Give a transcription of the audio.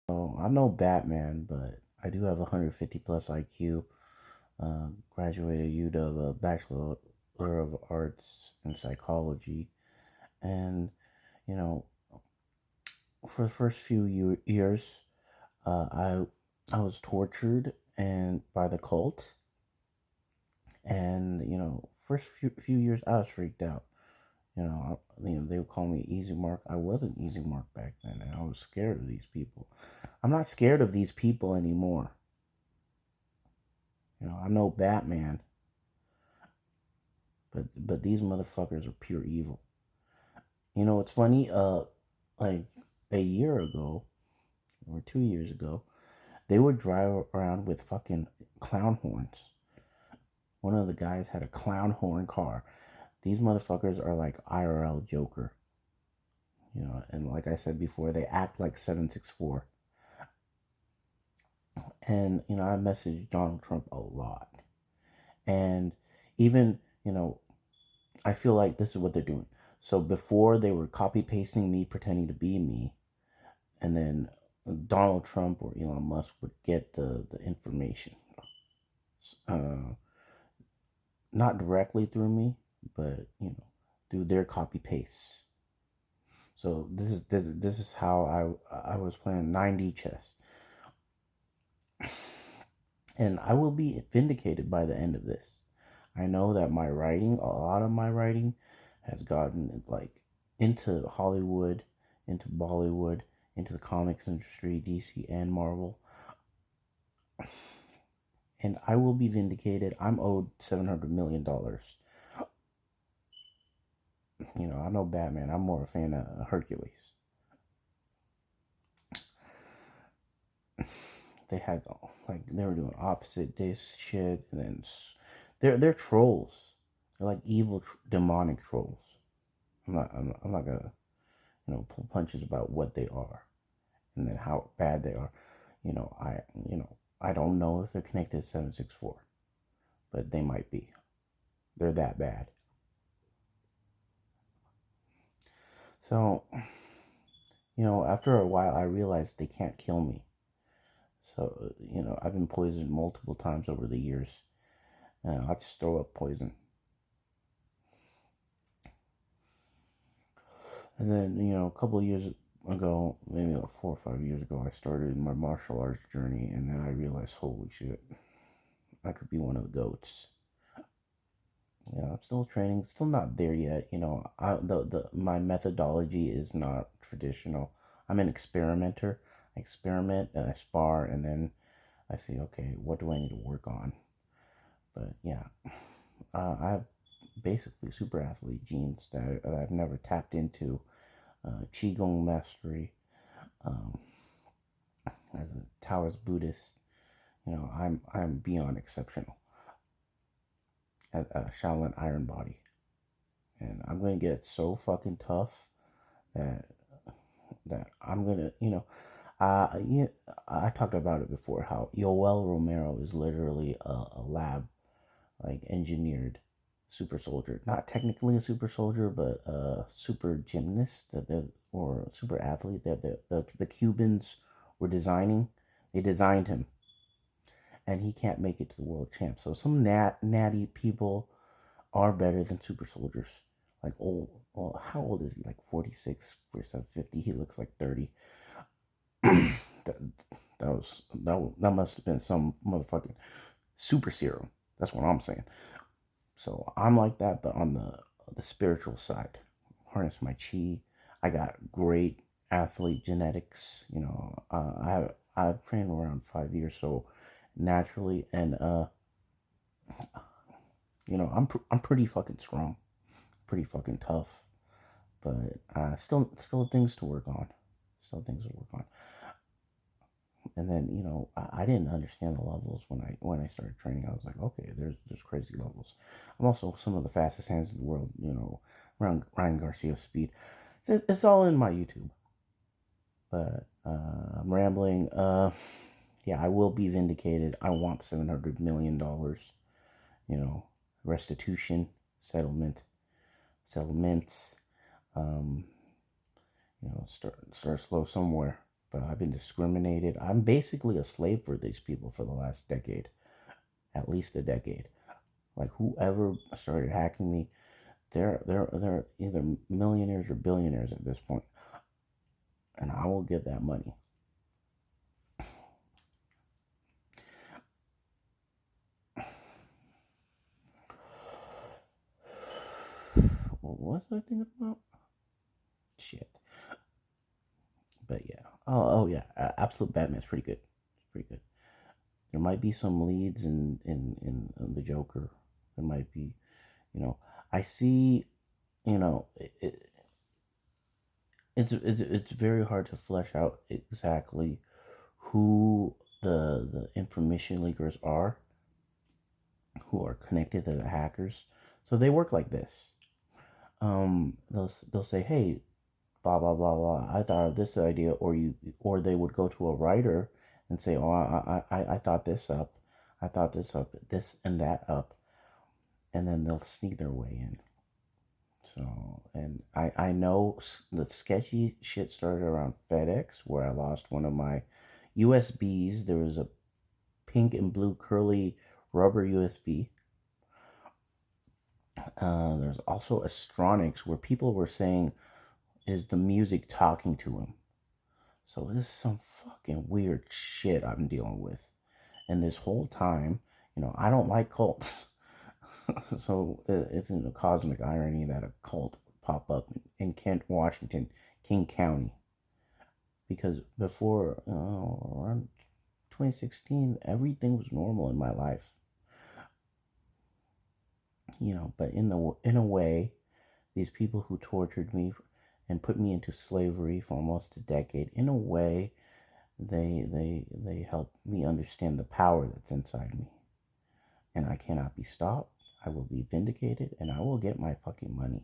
So I'm no Batman, but I do have 150 plus IQ. Graduated UW, a Bachelor of Arts in Psychology, and you know, for the first few years, uh, I I was tortured and by the cult, and first few years I was freaked out. They would call me Easy Mark. I wasn't Easy Mark back then, and I was scared of these people. I'm not scared of these people anymore. I'm no Batman, but these motherfuckers are pure evil. It's funny. Like a year ago or 2 years ago, they would drive around with fucking clown horns. One of the guys had a clown horn car. These motherfuckers are like IRL Joker. And like I said before, they act like 764. And I messaged Donald Trump a lot. And even, I feel like this is what they're doing. So before they were copy pasting me, pretending to be me, and then Donald Trump or Elon Musk would get the information, uh, not directly through me, but through their copy paste. So this is how I was playing 9D chess, and I will be vindicated by the end of this. I know that my writing, a lot of my writing, has gotten like into Hollywood, into Bollywood, into the comics industry, DC and Marvel, and I will be vindicated. I'm owed $700 million. I'm no Batman. I'm more a fan of Hercules. They had like they were doing opposite this shit, and then they're trolls. They're like evil, demonic trolls. I'm not gonna pull punches about what they are and then how bad they are. I don't know if they're connected to 764, but they might be. They're that bad. So after a while, I realized they can't kill me. So, I've been poisoned multiple times over the years. I just throw up poison. And then, a couple of years ago, maybe like 4 or 5 years ago, I started my martial arts journey. And then I realized, holy shit, I could be one of the goats. Yeah, I'm still training, still not there yet. My methodology is not traditional. I'm an experimenter. I experiment and I spar, and then I say, okay, what do I need to work on? But yeah, I have basically super athlete genes that I've never tapped into. Qigong mastery, um, as a Taoist Buddhist, I'm beyond exceptional at Shaolin Iron Body, and I'm gonna get so fucking tough that I'm gonna, yeah, I talked about it before. How Yoel Romero is literally a lab like engineered super soldier. Not technically a super soldier, but a super gymnast or super athlete that the Cubans were designing. They designed him, and he can't make it to the world champ. So some natty people are better than super soldiers. Like old, well, how old is he? Like 46, 47, 50. He looks like 30. that that must have been some motherfucking super serum. That's what I'm saying. So I'm like that, but on the spiritual side, harness my chi. I got great athlete genetics. I've trained around 5 years, so naturally, and I'm pretty fucking strong, pretty fucking tough, but still things to work on, still things to work on. And then I didn't understand the levels when I started training. I was like, okay, there's crazy levels. I'm also some of the fastest hands in the world. Around Ryan Garcia's speed. It's all in my YouTube. But I'm rambling. Yeah, I will be vindicated. I want $700 million. You know, restitution, settlements. Um, start slow somewhere. America. I've been discriminated. I'm basically a slave for these people for the last decade, at least a decade. Like whoever started hacking me, they're either millionaires or billionaires at this point, and I will get that money. What was I thinking about? Shit. But yeah. Oh yeah. Absolute Batman's pretty good. It's pretty good. There might be some leads in the Joker. There might be, I see, you know, it, it's very hard to flesh out exactly who the information leakers are, who are connected to the hackers. So they work like this. They'll say, hey, blah blah blah blah. I thought of this idea, or they would go to a writer and say, oh, I thought this up, I thought this up, this and that up, and then they'll sneak their way in. So, and I know the sketchy shit started around FedEx, where I lost one of my USBs. There was a pink and blue curly rubber USB. There's also Astronics, where people were saying, is the music talking to him? So this is some fucking weird shit I'm dealing with. And this whole time, I don't like cults. So it's in a cosmic irony that a cult would pop up in Kent, Washington, King County. Because before, around 2016, everything was normal in my life. But in a way, these people who tortured me and put me into slavery for almost a decade, in a way, they help me understand the power that's inside me. And I cannot be stopped. I will be vindicated and I will get my fucking money.